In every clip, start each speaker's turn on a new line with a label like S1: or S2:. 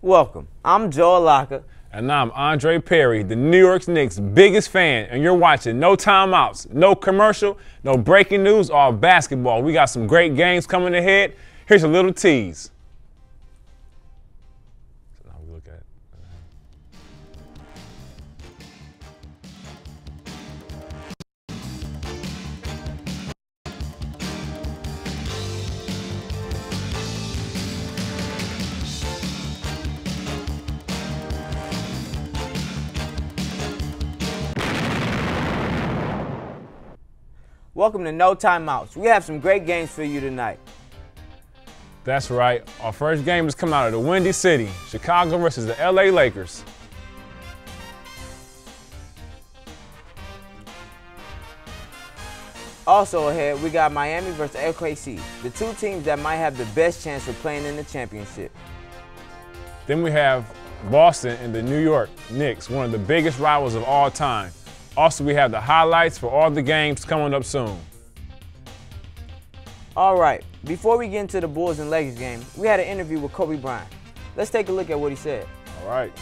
S1: Welcome. I'm Joel Locke.
S2: And I'm Andre Perry, the New York Knicks' biggest fan, and you're watching No Timeouts, no commercial, no breaking news, all basketball. We got some great games coming ahead. Here's a little tease. So now we look at
S1: Welcome to No Timeouts. We have some great games for you tonight.
S2: That's right. Our first game is coming out of the Windy City, Chicago versus the LA Lakers.
S1: Also ahead, we got Miami versus OKC, the two teams that might have the best chance for playing in the championship.
S2: Then we have Boston and the New York Knicks, one of the biggest rivals of all time. Also, we have the highlights for all the games coming up soon.
S1: All right, before we get into the Bulls and Lakers game, we had an interview with Kobe Bryant. Let's take a look at what he said.
S2: All right.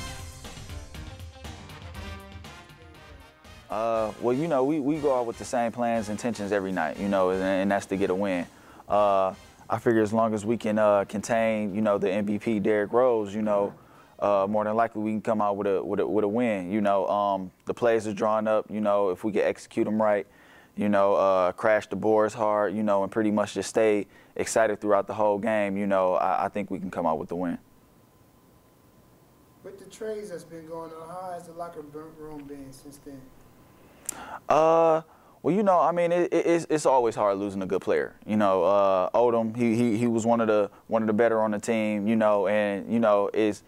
S3: Well, you know, we go out with the same plans, intentions every night, you know, and that's to get a win. I figure as long as we can contain, you know, the MVP Derrick Rose, you know, more than likely we can come out with a win. You know, the plays are drawn up. You know, if we can execute them right, you know, crash the boards hard, you know, and pretty much just stay excited throughout the whole game. You know, I think we can come out with the win.
S4: With the trades that's been going on, how has the locker room been since then?
S3: Well, you know, I mean, it's always hard losing a good player. You know, Odom, he was one of the better on the team. You know, and you know is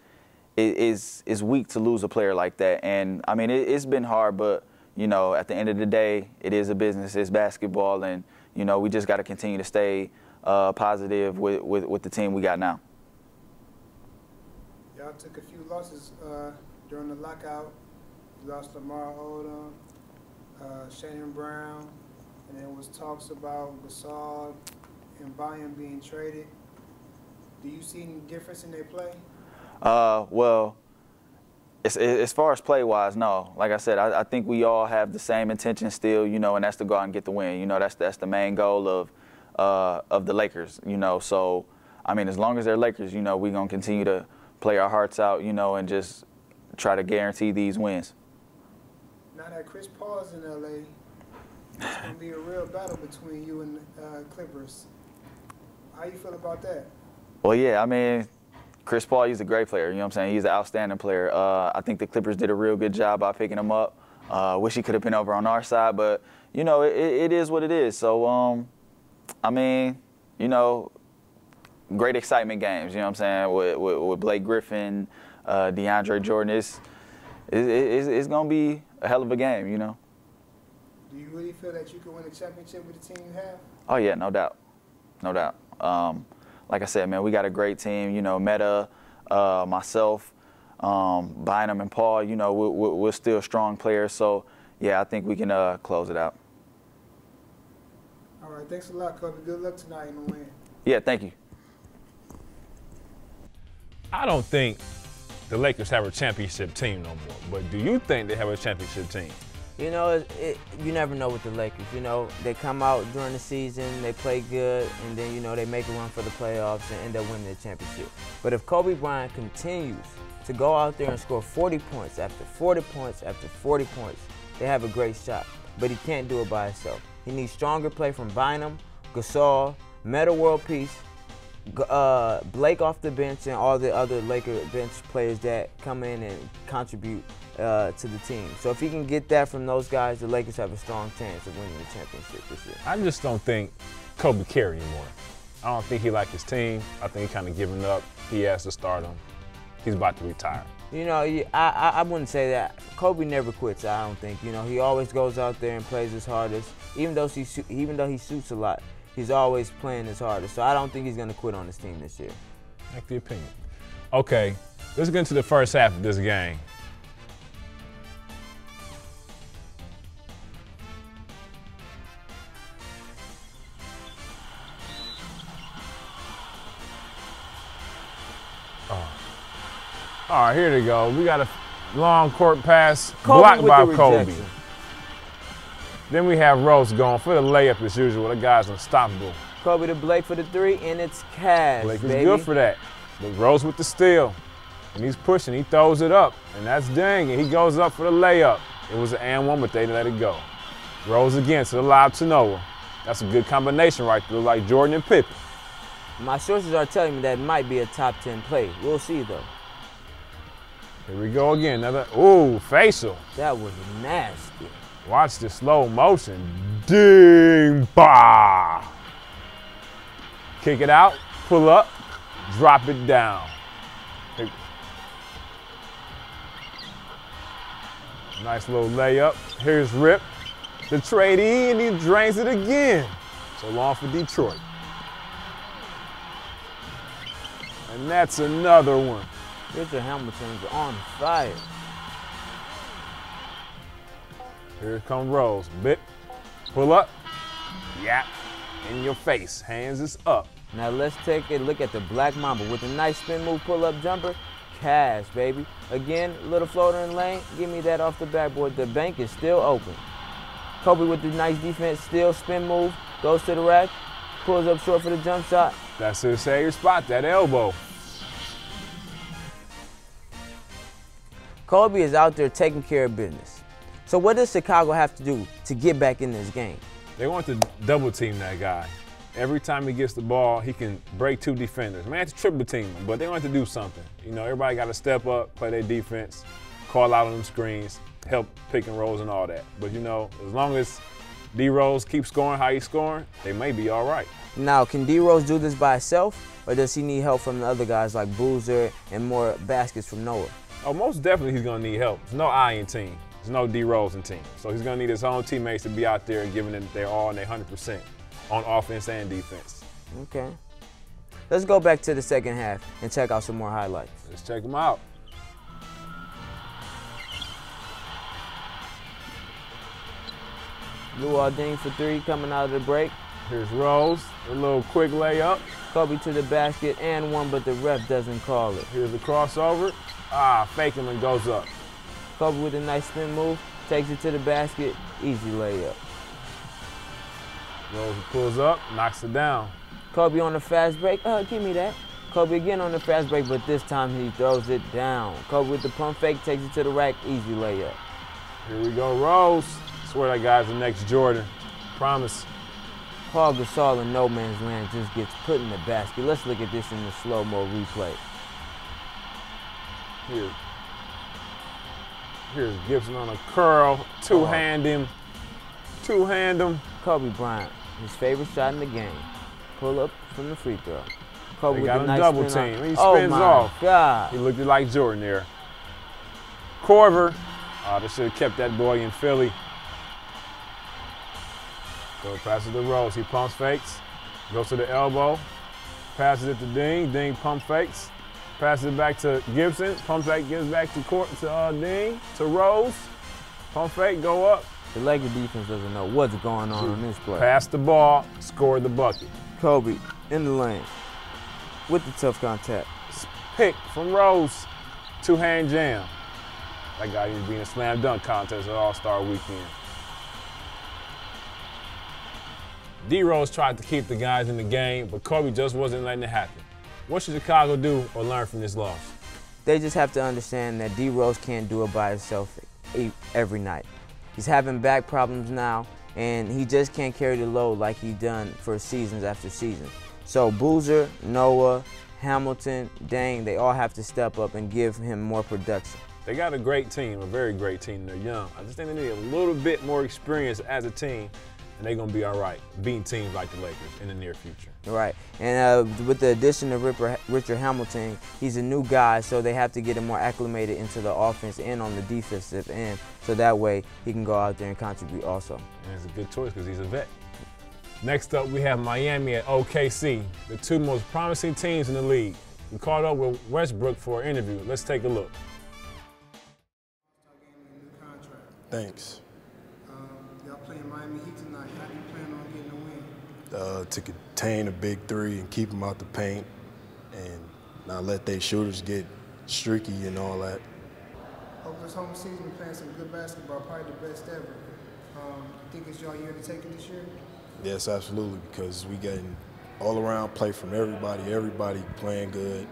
S3: weak to lose a player like that. And I mean, it's been hard, but you know, at the end of the day, it is a business. It's basketball, and you know, we just got to continue to stay positive with the team we got now.
S4: Y'all took a few losses during the lockout. You lost Lamar Odom, Shannon Brown, and there was talks about Gasol and Bayern being traded. Do you see any difference in their play?
S3: Well, as far as play-wise, no. Like I said, I think we all have the same intention still, you know, and that's to go out and get the win. You know, that's the main goal of the Lakers, you know. So, I mean, as long as they're Lakers, you know, we're going to continue to play our hearts out, you know, and just try to guarantee these wins.
S4: Now that Chris Paul's in L.A., it's going to be a real battle between you and Clippers. How you feel about that?
S3: Well, yeah, I mean, Chris Paul, he's a great player. You know what I'm saying? He's an outstanding player. I think the Clippers did a real good job by picking him up. Wish he could have been over on our side, but, you know, it is what it is. So, I mean, you know, great excitement games, you know what I'm saying, with Blake Griffin, DeAndre Jordan. It's going to be a hell of a game, you know.
S4: Do you really feel that you can win a championship with the team you have?
S3: Oh, yeah, no doubt. No doubt. Like I said, man, we got a great team. You know, Meta, myself, Bynum, and Paul, you know, we're still strong players. So, yeah, I think we can close it out.
S4: All right, thanks a lot, Kobe. Good luck tonight in the win.
S3: Yeah, thank you.
S2: I don't think the Lakers have a championship team no more, but do you think they have a championship team?
S1: You know, you never know with the Lakers. You know, they come out during the season, they play good, and then, you know, they make a run for the playoffs and end up winning the championship. But if Kobe Bryant continues to go out there and score 40 points after 40 points after 40 points, they have a great shot. But he can't do it by himself. He needs stronger play from Bynum, Gasol, Meta World Peace, Blake off the bench, and all the other Laker bench players that come in and contribute to the team. So if he can get that from those guys, the Lakers have a strong chance of winning the championship this year.
S2: I just don't think Kobe cared anymore. I don't think he liked his team. I think he kind of given up. He has to start him. He's about to retire.
S1: You know, I wouldn't say that. Kobe never quits, I don't think. You know, he always goes out there and plays his hardest. Even though he shoots a lot, he's always playing his hardest. So I don't think he's going to quit on his team this year.
S2: Like the opinion. Okay, let's get into the first half of this game. All right, here they go. We got a long court pass
S1: Kobe
S2: blocked
S1: with
S2: by
S1: the
S2: Kobe.
S1: rejection.
S2: Then we have Rose going for the layup as usual. That guy's unstoppable.
S1: Kobe to Blake for the 3, and it's cash,
S2: Blake is
S1: baby.
S2: good for that. But Rose with the steal. And he's pushing, he throws it up. And that's Deng, and he goes up for the layup. It was an and one, but they let it go. Rose again to the lob to Noah. That's a good combination right there, like Jordan and Pippen.
S1: My sources are telling me that it might be a top 10 play. We'll see, though.
S2: Here we go again. Another, ooh, facial.
S1: That was nasty.
S2: Watch the slow motion. Ding, bah. Kick it out, pull up, drop it down. Nice little layup. Here's Rip, the tradeee, and he drains it again. So long for Detroit. And that's another one.
S1: Richard Hamilton's on fire.
S2: Here comes Rose. Bit, pull up, yap, in your face. Hands is up.
S1: Now let's take a look at the Black Mamba with a nice spin move, pull-up jumper. Cash, baby. Again, little floater in lane. Give me that off the backboard. The bank is still open. Kobe with the nice defense, still spin move, goes to the rack, pulls up short for the jump shot.
S2: That's his savior spot, that elbow.
S1: Kobe is out there taking care of business. So what does Chicago have to do to get back in this game?
S2: They want to double team that guy. Every time he gets the ball, he can break 2 defenders. Man, it's triple team him, but they want to do something. You know, everybody got to step up, play their defense, call out on them screens, help pick and rolls and all that. But, you know, as long as D-Rose keeps scoring how he's scoring, they may be all right.
S1: Now, can D-Rose do this by himself, or does he need help from the other guys like Boozer and more baskets from Noah?
S2: Oh, most definitely he's going to need help. There's no Ian team. There's no D-Rose in team. So he's going to need his own teammates to be out there and giving it their all and their 100% on offense and defense.
S1: Okay. Let's go back to the second half and check out some more highlights.
S2: Let's check them out.
S1: Luol Deng for 3 coming out of the break.
S2: Here's Rose, a little quick layup.
S1: Kobe to the basket and one, but the ref doesn't call it.
S2: Here's the crossover. Fake him and goes up.
S1: Kobe with a nice spin move, takes it to the basket, easy layup.
S2: Rose pulls up, knocks it down.
S1: Kobe on the fast break, give me that. Kobe again on the fast break, but this time he throws it down. Kobe with the pump fake, takes it to the rack, easy layup.
S2: Here we go, Rose. Swear that guy's the next Jordan. Promise.
S1: Paul Gasol in no man's land just gets put in the basket. Let's look at this in the slow-mo replay.
S2: Here's Gibson on a curl. Two-hand him.
S1: Kobe Bryant, his favorite shot in the game. Pull up from the free throw. Kobe
S2: They
S1: with
S2: got
S1: a
S2: him
S1: nice
S2: double
S1: spin
S2: team. He
S1: oh
S2: spins
S1: my
S2: off.
S1: God.
S2: He looked like Jordan there. Corver. They should have kept that boy in Philly. So passes to Rose. He pumps fakes. Goes to the elbow. Passes it to Deng. Deng pump fakes. Passes it back to Gibson. Pump fake gives back to Deng. To Rose. Pump fake, go up.
S1: The Lakers defense doesn't know what's going on this play.
S2: Pass the ball, scored the bucket.
S1: Kobe in the lane with the tough contact.
S2: Pick from Rose. Two-hand jam. That guy used to be in a slam dunk contest at All-Star Weekend. D-Rose tried to keep the guys in the game, but Kobe just wasn't letting it happen. What should Chicago do or learn from this loss?
S1: They just have to understand that D-Rose can't do it by himself every night. He's having back problems now, and he just can't carry the load like he done for seasons after season. So Boozer, Noah, Hamilton, Deng, they all have to step up and give him more production.
S2: They got a great team, a very great team. They're young. I just think they need a little bit more experience as a team, and they're going to be all right beating teams like the Lakers in the near future.
S1: Right, and with the addition of Richard Hamilton, he's a new guy, so they have to get him more acclimated into the offense and on the defensive end, so that way he can go out there and contribute also.
S2: And it's a good choice because he's a vet. Next up, we have Miami at OKC, the two most promising teams in the league. We caught up with Westbrook for an interview. Let's take a look.
S5: Thanks.
S4: Y'all playing Miami Heat tonight. How do you plan on getting a win?
S5: To contain a big three and keep them out the paint and not let their shooters get streaky and all that.
S4: Hope this home season we're playing some good basketball, probably the best ever. Think it's your year to take it this year?
S5: Yes, absolutely, because we getting all-around play from everybody playing good.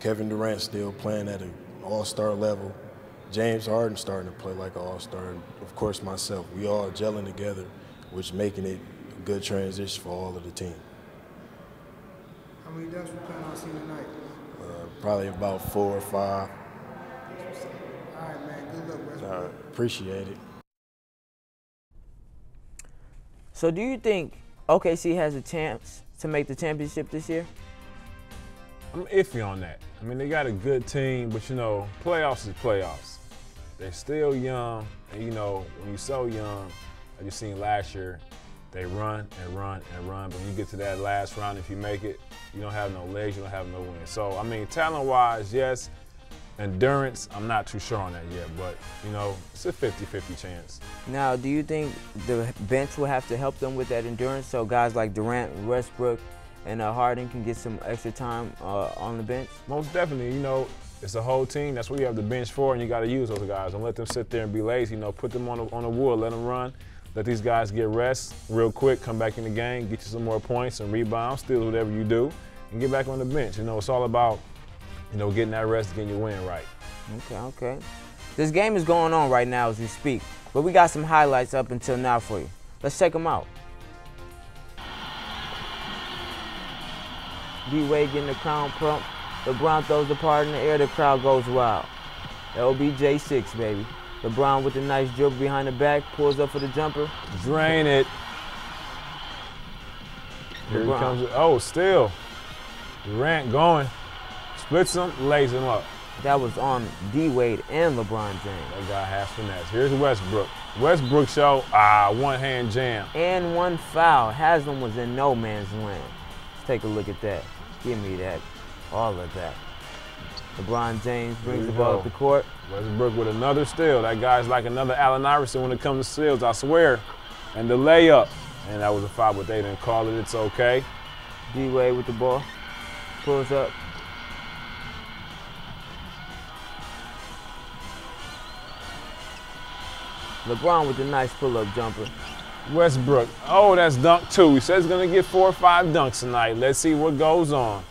S5: Kevin Durant still playing at an all-star level. James Harden starting to play like an all-star. And of course, myself. We all gelling together, which making it a good transition for all of the team.
S4: How many dunks we plan on seeing tonight?
S5: Probably about 4 or 5.
S4: All right, man. Good luck, Westbrook.
S5: Appreciate it.
S1: So do you think OKC has a chance to make the championship this year?
S2: I'm iffy on that. I mean, they got a good team, but, you know, playoffs is playoffs. They're still young, and, you know, when you're so young, like you seen last year, they run and run and run, but when you get to that last round, if you make it, you don't have no legs, you don't have no wins. So, I mean, talent-wise, yes. Endurance, I'm not too sure on that yet, but, you know, it's a 50-50 chance.
S1: Now, do you think the bench will have to help them with that endurance so guys like Durant, Westbrook, and Harden can get some extra time on the bench?
S2: Most definitely, you know, it's a whole team. That's what you have the bench for, and you got to use those guys. Don't let them sit there and be lazy. You know, put them on the wood, let them run. Let these guys get rest real quick, come back in the game, get you some more points and rebounds, steal whatever you do, and get back on the bench. You know, it's all about, you know, getting that rest, getting your win right.
S1: Okay. This game is going on right now as we speak, but we got some highlights up until now for you. Let's check them out. D-Wade getting the crown pump. LeBron throws the part in the air, the crowd goes wild. LBJ6, baby. LeBron with a nice dribble behind the back, pulls up for the jumper.
S2: Drain it. Here he comes. Oh, still. Durant going. Splits him, lays him up.
S1: That was on D-Wade and LeBron James.
S2: That guy has finesse. Here's Westbrook. Westbrook show, one-hand jam.
S1: And one foul. Haslam was in no man's land. Let's take a look at that. Give me that. All of that. LeBron James brings the ball up the court.
S2: Westbrook with another steal. That guy's like another Allen Iverson when it comes to steals, I swear. And the layup. And that was a foul, but they didn't call it. It's okay.
S1: D-Wade with the ball. Pulls up. LeBron with a nice pull-up jumper.
S2: Westbrook. Oh, that's dunk two. He says he's going to get 4 or 5 dunks tonight. Let's see what goes on.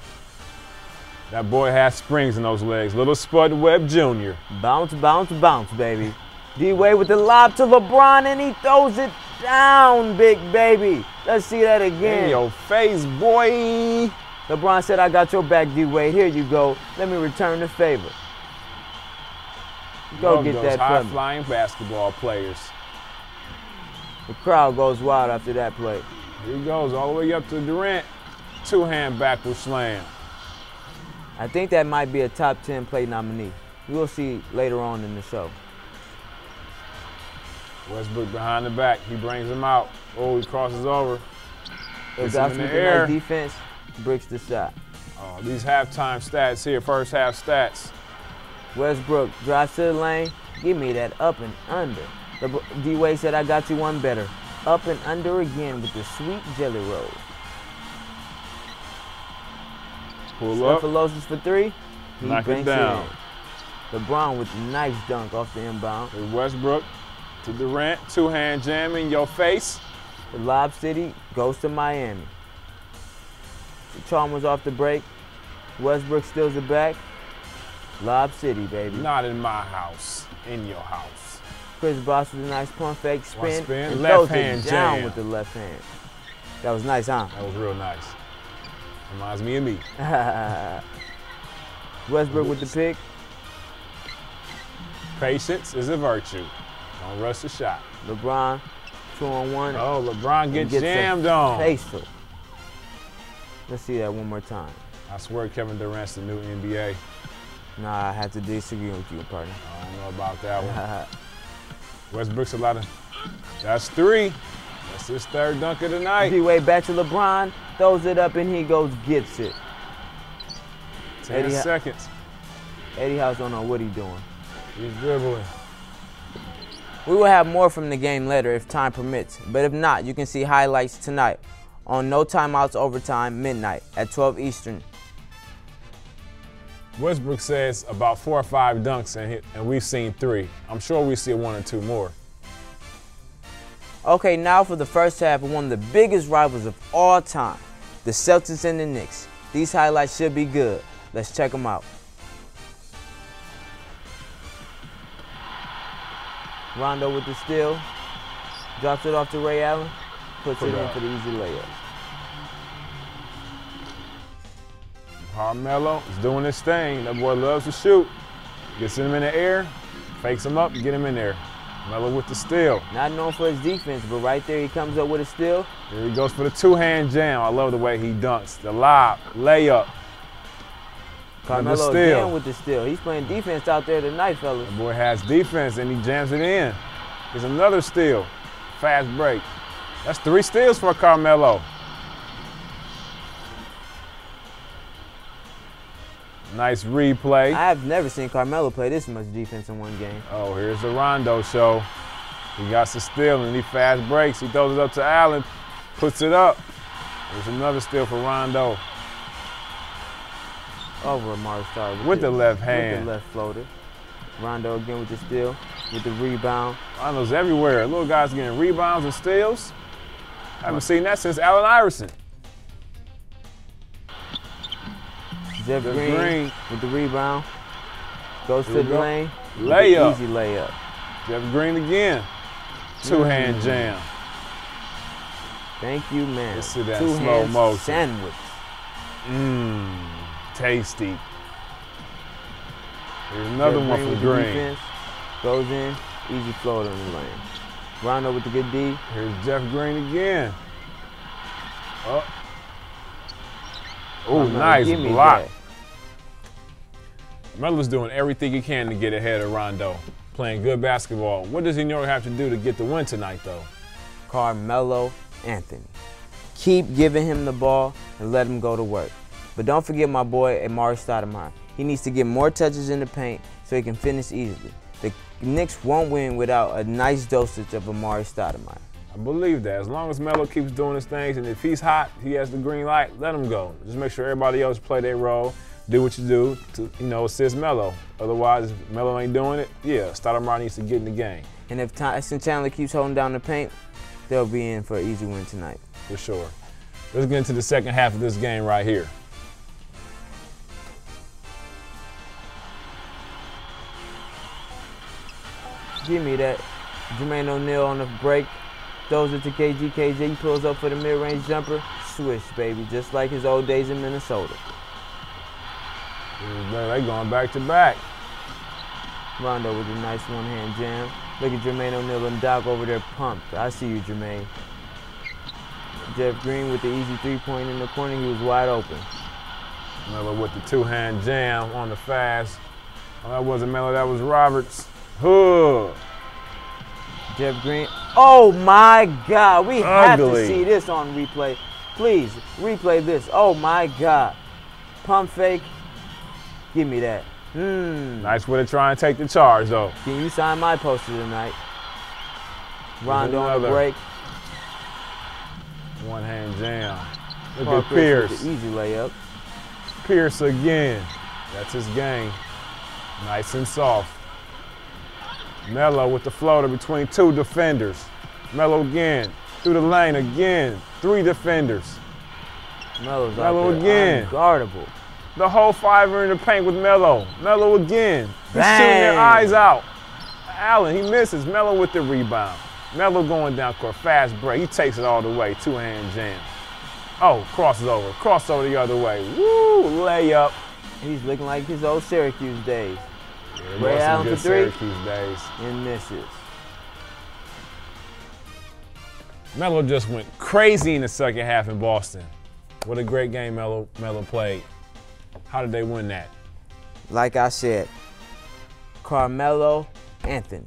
S2: That boy has springs in those legs. Little Spud Webb Jr.
S1: Bounce, bounce, bounce, baby. D-Wade with the lob to LeBron, and he throws it down, big baby. Let's see that again.
S2: In your face, boy.
S1: LeBron said, I got your back, D-Wade. Here you go. Let me return the favor. Go get that for me.
S2: High-flying basketball players.
S1: The crowd goes wild after that play.
S2: Here he goes all the way up to Durant. Two-hand backward slam.
S1: I think that might be a top 10 play nominee. We'll see later on in the show.
S2: Westbrook behind the back. He brings him out. Oh, he crosses over.
S1: Gets him in the air. Nice defense, bricks the shot.
S2: Oh, these halftime stats here, first half stats.
S1: Westbrook drives to the lane. Give me that up and under. D-Wade said, I got you one better. Up and under again with the sweet jelly roll.
S2: Pull up.
S1: Cephalosis for 3. He
S2: knock it down.
S1: LeBron with a nice dunk off the inbound.
S2: Here's Westbrook to Durant. Two-hand jam in your face.
S1: The Lob City goes to Miami. The Chalmers off the break. Westbrook steals it back. Lob City, baby.
S2: Not in my house. In your house.
S1: Chris Bosh with a nice pump fake spin. And
S2: left
S1: throws
S2: hand
S1: it down
S2: jam.
S1: with the left hand. That was nice, huh?
S2: That was real nice. Reminds me of me.
S1: Westbrook with the pick.
S2: Patience is a virtue. Don't rush the shot.
S1: LeBron, 2-on-1.
S2: Oh, LeBron gets jammed on.
S1: Facial. Let's see that one more time.
S2: I swear Kevin Durant's the new NBA.
S1: Nah, I have to disagree with you, partner.
S2: I don't know about that one. Westbrook's a lot of. That's 3. That's his 3rd dunk of the night.
S1: D-Wade back to LeBron, throws it up, and he goes, gets it.
S2: 10 seconds.
S1: Eddie House don't know what he's doing.
S2: He's dribbling.
S1: We will have more from the game later if time permits, but if not, you can see highlights tonight on No Timeouts Overtime, midnight at 12 Eastern.
S2: Westbrook says about 4 or 5 dunks, and we've seen 3. I'm sure we see 1 or 2 more.
S1: Okay, now for the first half of one of the biggest rivals of all time, the Celtics and the Knicks. These highlights should be good. Let's check them out. Rondo with the steal. Drops it off to Ray Allen. Puts it in for the easy layup.
S2: Carmelo is doing his thing. That boy loves to shoot. Gets him in the air, fakes him up, get him in there. Melo with the steal.
S1: Not known for his defense, but right there he comes up with a steal.
S2: Here he goes for the 2-hand jam. I love the way he dunks. The lob, layup.
S1: Carmelo again with the steal. He's playing defense out there tonight, fellas.
S2: The boy has defense, and he jams it in. Here's another steal. Fast break. That's 3 steals for Carmelo. Nice replay.
S1: I have never seen Carmelo play this much defense in one game.
S2: Oh, here's the Rondo show. He got the steal, and he fast breaks. He throws it up to Allen, puts it up. There's another steal for Rondo.
S1: Over Amari Stoudemire
S2: with the left hand.
S1: With the left floater. Rondo again with the steal, with the rebound.
S2: Rondo's everywhere. Little guys getting rebounds and steals. Haven't seen that since Allen Iverson.
S1: Jeff Green with the rebound. Goes to the lane.
S2: Layup.
S1: Easy layup.
S2: Jeff Green again. 2-hand jam.
S1: Thank you, man.
S2: Let's see that slow motion.
S1: Sandwich.
S2: Tasty. Here's another one for Green.
S1: Defense. Goes in. Easy floater in the lane. Rondo with the good D.
S2: Here's Jeff Green again. Oh, nice block. Melo's doing everything he can to get ahead of Rondo. Playing good basketball. What does New York have to do to get the win tonight, though?
S1: Carmelo Anthony. Keep giving him the ball and let him go to work. But don't forget my boy, Amari Stoudemire. He needs to get more touches in the paint so he can finish easily. The Knicks won't win without a nice dosage of Amari Stoudemire.
S2: I believe that. As long as Melo keeps doing his things, and if he's hot, he has the green light, let him go. Just make sure everybody else play their role. Do what you do to, assist Melo. Otherwise, if Melo ain't doing it, yeah, Stoudemire needs to get in the game.
S1: And if Tyson Chandler keeps holding down the paint, they'll be in for an easy win tonight.
S2: For sure. Let's get into the second half of this game right here.
S1: Give me that. Jermaine O'Neal on the break. Throws it to KG. KG pulls up for the mid-range jumper. Swish, baby, just like his old days in Minnesota.
S2: They going back to back.
S1: Rondo with a nice one-hand jam. Look at Jermaine O'Neal and Doc over there pumped. I see you, Jermaine. Jeff Green with the easy three-point in the corner. He was wide open.
S2: Melo with the 2-hand jam on the fast. Oh, that wasn't Melo, that was Roberts. Huh.
S1: Jeff Green. Oh my God, we have
S2: Ugly.
S1: to see this on replay. Please, replay this. Oh my God. Pump fake. Give me that.
S2: Nice way to try and take the charge, though.
S1: Can you sign my poster tonight? Rondo on the break.
S2: One-hand jam. Look
S1: Paul
S2: at Pierce.
S1: With the easy layup.
S2: Pierce again. That's his game. Nice and soft. Melo with the floater between 2 defenders. Melo again. Through the lane again. 3 defenders.
S1: Melo's
S2: Melo
S1: out there
S2: again.
S1: unguardable.
S2: The whole 5 are in the paint with Melo. Melo again. He's
S1: Bang.
S2: shooting their eyes out. Allen, he misses. Melo with the rebound. Melo going down court. Fast break. He takes it all the way. 2-hand jam. Oh, crosses over. Cross over the other way. Woo, layup.
S1: He's looking like his old Syracuse days.
S2: Yeah,
S1: Ray Allen for 3.
S2: Syracuse days.
S1: And misses.
S2: Melo just went crazy in the second half in Boston. What a great game Melo played. How did they win that?
S1: Like I said, Carmelo Anthony.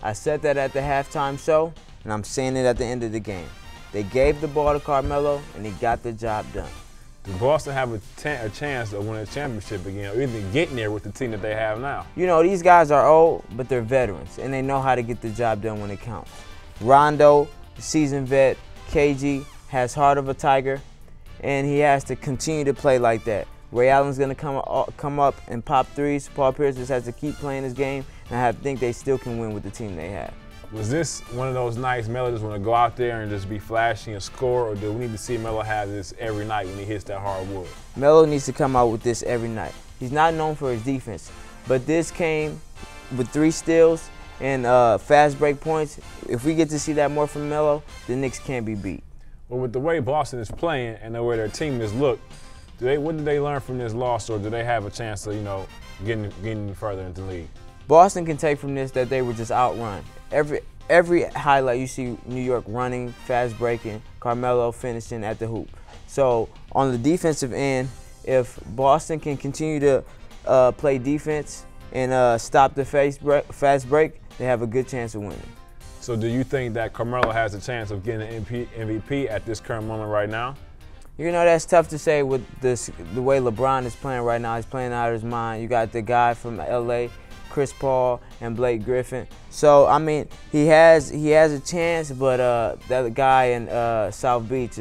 S1: I said that at the halftime show, and I'm saying it at the end of the game. They gave the ball to Carmelo, and he got the job done.
S2: Does Boston have a chance of winning a championship again, or even getting there with the team that they have now?
S1: You know, these guys are old, but they're veterans, and they know how to get the job done when it counts. Rondo, the seasoned vet, KG, has heart of a tiger, and he has to continue to play like that. Ray Allen's going to come up and pop threes. Paul Pierce just has to keep playing his game, and I think they still can win with the team they have.
S2: Was this one of those nights Melo just want to go out there and just be flashy and score, or do we need to see Melo have this every night when he hits that hardwood?
S1: Melo needs to come out with this every night. He's not known for his defense, but this came with 3 steals and fast break points. If we get to see that more from Melo, the Knicks can't be beat.
S2: Well, with the way Boston is playing and the way their team has looked, what did they learn from this loss, or do they have a chance of, getting further into the league?
S1: Boston can take from this that they were just outrun. Every highlight you see New York running, fast breaking, Carmelo finishing at the hoop. So on the defensive end, if Boston can continue to play defense and stop the fast break, they have a good chance of winning.
S2: So do you think that Carmelo has a chance of getting an MVP at this current moment right now?
S1: That's tough to say with the way LeBron is playing right now. He's playing out of his mind. You got the guy from LA, Chris Paul, and Blake Griffin. So, I mean, he has a chance, but that guy in South Beach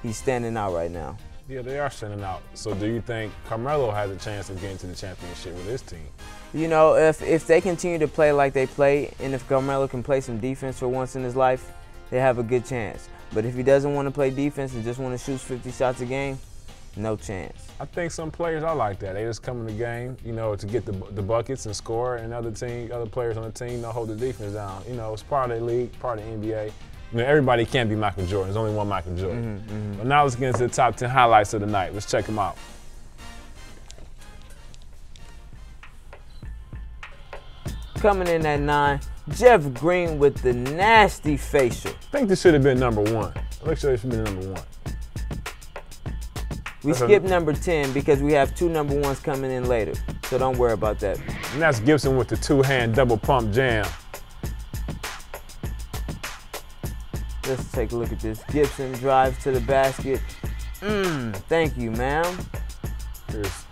S1: he's standing out right now.
S2: Yeah, they are standing out. So do you think Carmelo has a chance of getting to the championship with his team?
S1: If they continue to play like they play, and if Carmelo can play some defense for once in his life, they have a good chance. But if he doesn't want to play defense and just want to shoot 50 shots a game, no chance.
S2: I think some players are like that. They just come in the game, to get the buckets and score, and other players on the team don't hold the defense down. It's part of the league, part of the NBA. Everybody can't be Michael Jordan. There's only one Michael Jordan. But now let's get into the top 10 highlights of the night. Let's check them out.
S1: Coming in at 9, Jeff Green with the nasty facial.
S2: I think this should have been number 1. I think it should have been number 1.
S1: We skipped number 10 because we have 2 number 1s coming in later, so don't worry about that.
S2: And that's Gibson with the 2-hand double pump jam.
S1: Let's take a look at this. Gibson drives to the basket. Thank you, ma'am.
S2: Here's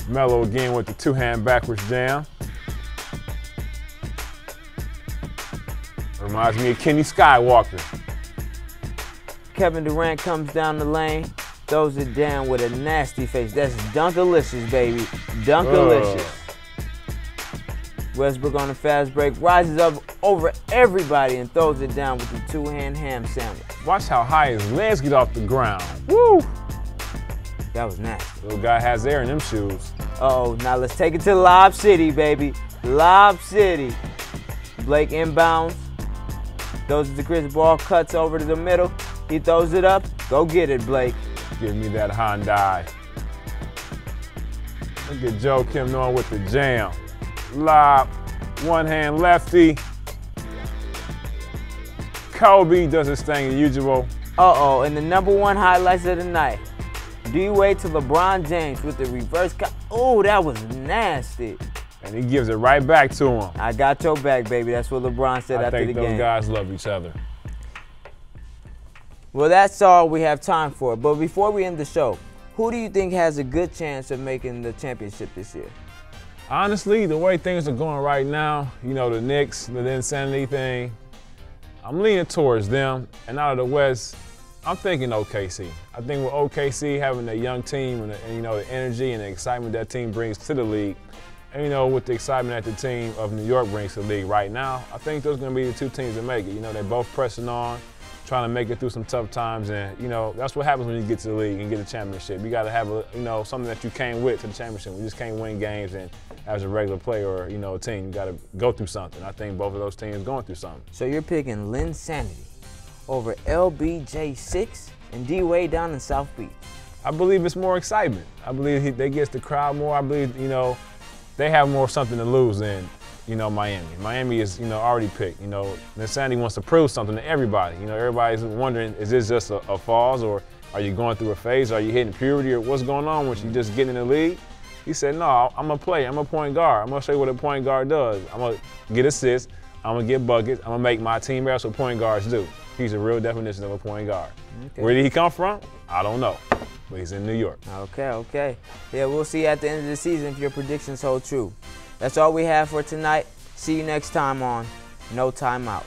S2: Melo again with the 2-hand backwards jam. Reminds me of Kenny Skywalker.
S1: Kevin Durant comes down the lane, throws it down with a nasty face. That's Dunkalicious, baby. Dunkalicious. Westbrook on a fast break, rises up over everybody and throws it down with the 2-hand ham sandwich.
S2: Watch how high his legs get off the ground. Woo!
S1: That was nasty.
S2: Little guy has air in them shoes.
S1: Uh-oh, now let's take it to Lob City, baby. Lob City. Blake inbounds. Throws it to Chris Paul, cuts over to the middle. He throws it up. Go get it, Blake.
S2: Give me that Hyundai. Look at Joe Kim Noah with the jam. Lob, 1-hand lefty. Kobe does his thing as usual.
S1: Uh-oh, and the number 1 highlights of the night. D-Wade to LeBron James with the reverse cut. Oh, that was nasty.
S2: And he gives it right back to him.
S1: I got your back, baby. That's what LeBron said after the game.
S2: I think those guys love each other.
S1: Well, that's all we have time for. But before we end the show, who do you think has a good chance of making the championship this year?
S2: Honestly, the way things are going right now, the Knicks, the insanity thing, I'm leaning towards them. And out of the West, I'm thinking OKC. I think with OKC having a young team and the energy and the excitement that team brings to the league, and with the excitement that the team of New York brings to the league right now, I think those are going to be the 2 teams that make it. They're both pressing on, trying to make it through some tough times, and that's what happens when you get to the league and get a championship. You got to have something that you came with to the championship. You just can't win games and as a regular player or a team, you got to go through something. I think both of those teams going through something.
S1: So you're picking Linsanity over LBJ6 and D-Wade down in South Beach.
S2: I believe it's more excitement. I believe they get the crowd more. I believe they have more something to lose than Miami. Miami is already picked. Linsanity wants to prove something to everybody. Everybody's wondering, is this just a pause, or are you going through a phase? Are you hitting puberty, or what's going on with you just getting in the league? He said, no, I'm a player. I'm a point guard. I'm going to show you what a point guard does. I'm going to get assists. I'm going to get buckets. I'm going to make my team better. That's what point guards do. He's a real definition of a point guard. Okay. Where did he come from? I don't know. But he's in New York.
S1: Okay. Yeah, we'll see at the end of the season if your predictions hold true. That's all we have for tonight. See you next time on No Timeouts.